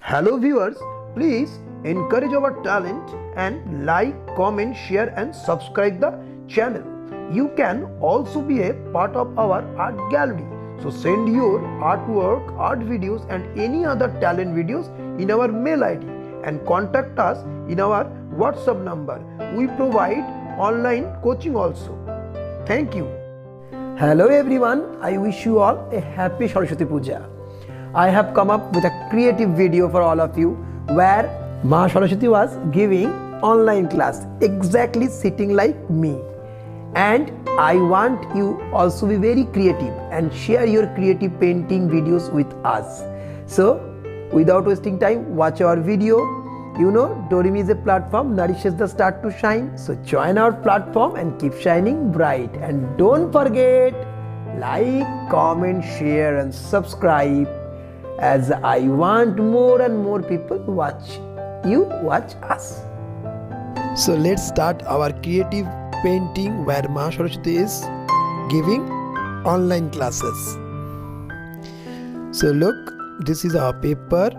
Hello viewers, please encourage our talent and like, comment, share and subscribe the channel. You can also be a part of our art gallery. So send your artwork, art videos and any other talent videos in our mail ID and contact us in our WhatsApp number. We provide online coaching also. Thank you. Hello everyone, I wish you all a happy Saraswati Puja. I have come up with a creative video for all of you where Ma Saraswati was giving online class exactly sitting like me. And I want you also be very creative and share your creative painting videos with us. So without wasting time, watch our video. You know, Doremi is a platform, nourishes the star to shine. So join our platform and keep shining bright. And don't forget, like, comment, share and subscribe, as I want more and more people to watch us. So let's start our creative painting where Ma Saraswati is giving online classes. So look, this is our paper.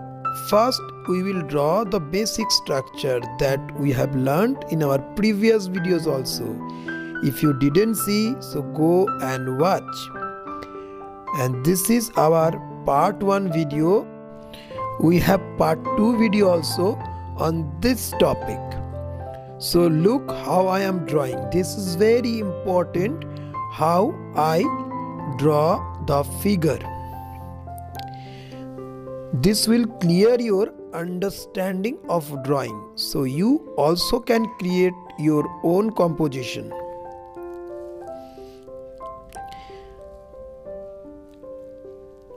First, we will draw the basic structure that we have learned in our previous videos also. If you didn't see, so go and watch. And this is our part 1 video. We have part 2 video also on this topic. So look how I am drawing. This is very important, how I draw the figure. This will clear your understanding of drawing, so you also can create your own composition.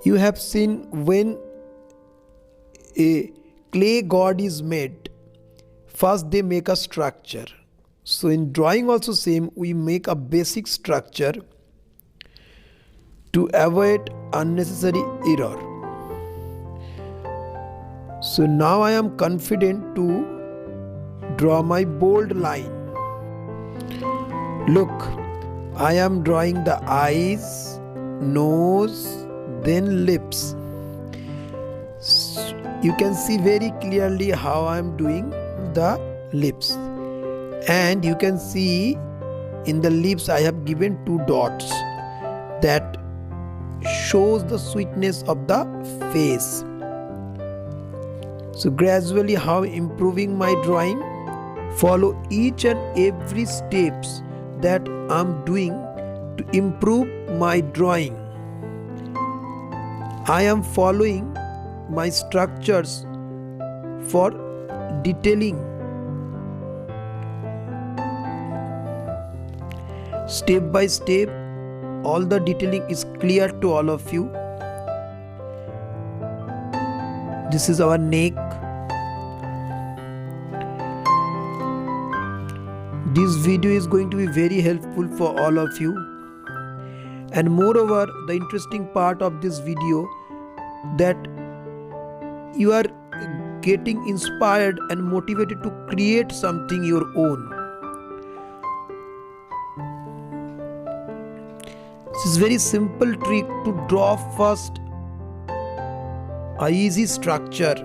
You have seen when a clay god is made, first they make a structure. So in drawing also same, we make a basic structure to avoid unnecessary error. So now I am confident to draw my bold line. Look, I am drawing the eyes, nose, then lips. You can see very clearly how I am doing the lips. And you can see in the lips I have given 2 dots that shows the sweetness of the face. So gradually how improving my drawing, follow each and every steps that I'm doing to improve my drawing. I am following my structures for detailing. Step by step, all the detailing is clear to all of you. This is our neck. This video is going to be very helpful for all of you. And moreover, the interesting part of this video that you are getting inspired and motivated to create something your own. This is very simple trick to draw first a easy structure.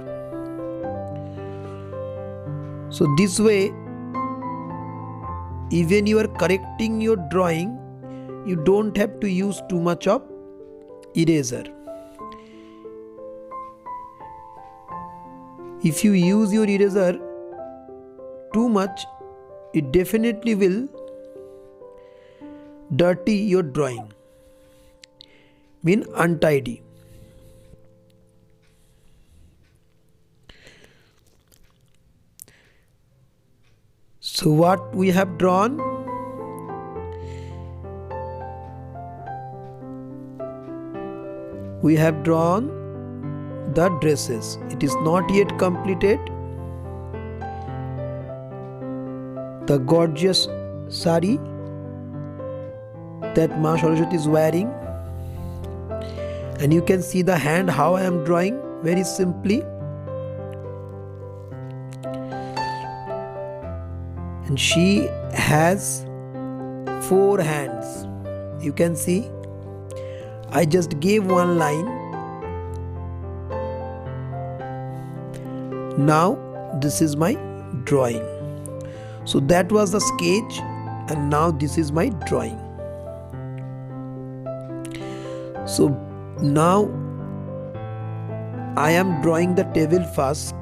So this way, even you are correcting your drawing, you don't have to use too much of eraser. If you use your eraser too much, it definitely will dirty your drawing, mean untidy. So what we have drawn? We have drawn the dresses. It is not yet completed. The gorgeous sari that Ma Saraswati is wearing. And you can see the hand how I am drawing very simply. And she has 4 hands. You can see I just gave one line Now this is my drawing. So that was the sketch, and now this is my drawing. So now I am drawing the table first.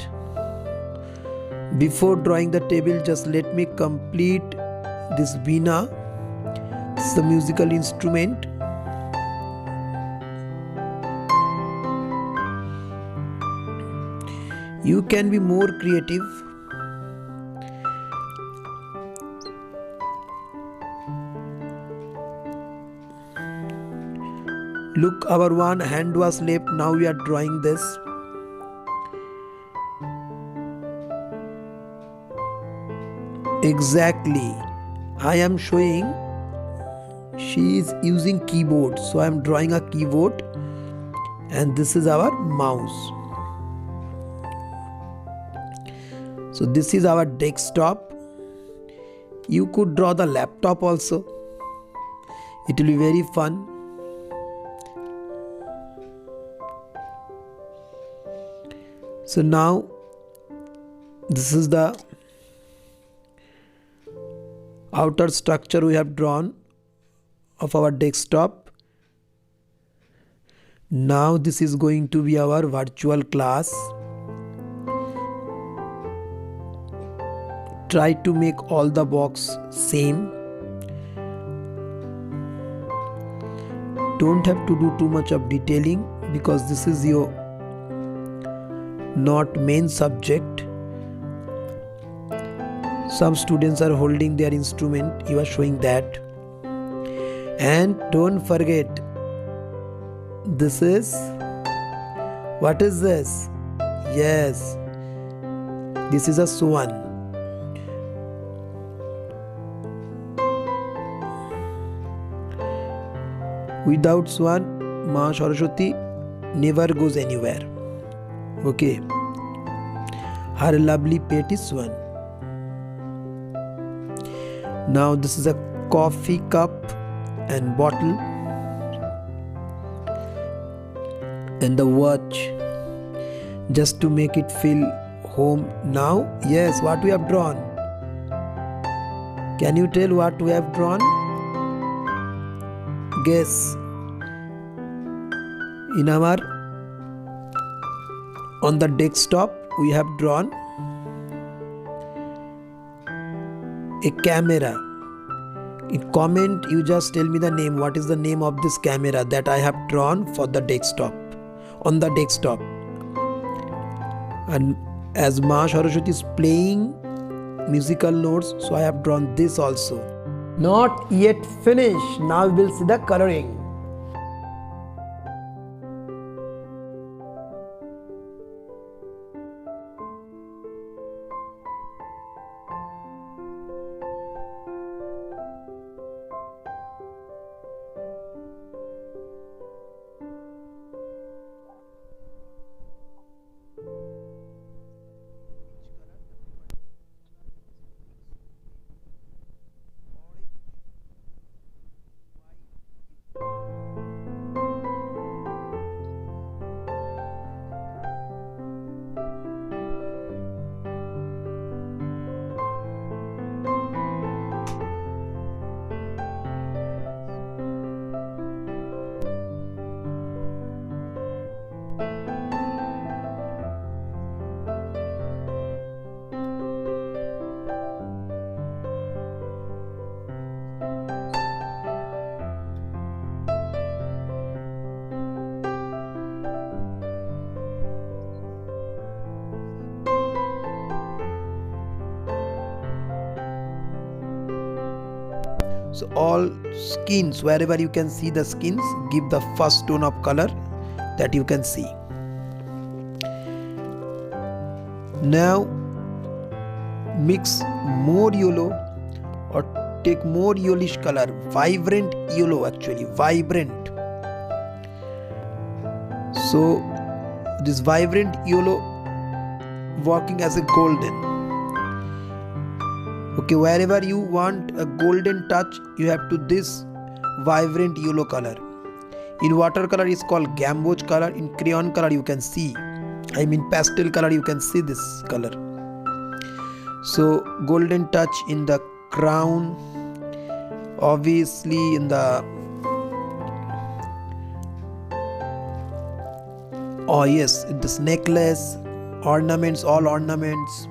Before drawing the table, just let me complete this veena. This is the musical instrument. You can be more creative. Look, our one hand was left. Now we are drawing this. Exactly. I am showing she is using keyboard. So I am drawing a keyboard, and this is our mouse. So this is our desktop. You could draw the laptop also. It will be very fun. So now this is the outer structure we have drawn of our desktop. Now this is going to be our virtual class. Try to make all the box same. Don't have to do too much of detailing because this is your not main subject. Some students are holding their instrument. You are showing that. And don't forget, this is, what is this? Yes, this is a swan. Without swan, Ma Saraswati never goes anywhere. Okay. Her lovely pet is swan. Now this is a coffee cup and bottle and the watch, just to make it feel home. Now, yes, what we have drawn? Can you tell what we have drawn? Guess. In our, on the desktop we have drawn a camera. In comment you just tell me the name. What is the name of this camera that I have drawn for the desktop, on the desktop? And as Ma Saraswati is playing musical notes, so I have drawn this also. Not yet finished. Now we will see the coloring. So all skins, wherever you can see the skins, give the first tone of color that you can see. Now mix more yellow or take more yellowish color, vibrant yellow, actually vibrant. So this vibrant yellow working as a golden. Okay, wherever you want a golden touch, you have to this vibrant yellow color. In watercolor is called gamboge color. In crayon color you can see I mean pastel color, you can see this color. So golden touch in the crown, obviously in the this necklace, ornaments, all ornaments,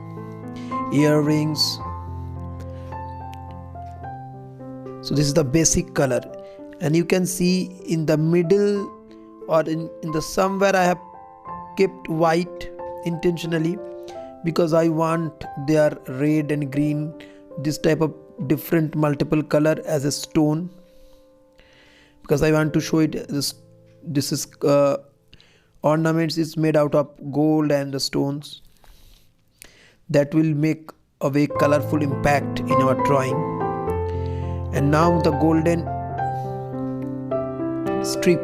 earrings. So this is the basic color, and you can see in the middle or in the somewhere I have kept white intentionally, because I want their red and green, this type of different multiple color as a stone, because I want to show it. This is ornaments is made out of gold and the stones, that will make a very colorful impact in our drawing. And now the golden strip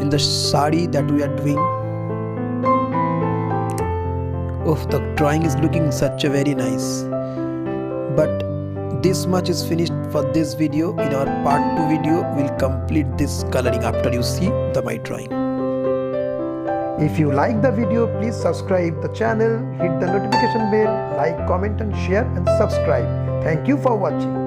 in the sari that we are doing. Oh, the drawing is looking such a very nice. But this much is finished for this video. In our part 2 video, we'll complete this coloring after you see my drawing. If you like the video, please subscribe the channel, hit the notification bell, like, comment and share and subscribe. Thank you for watching.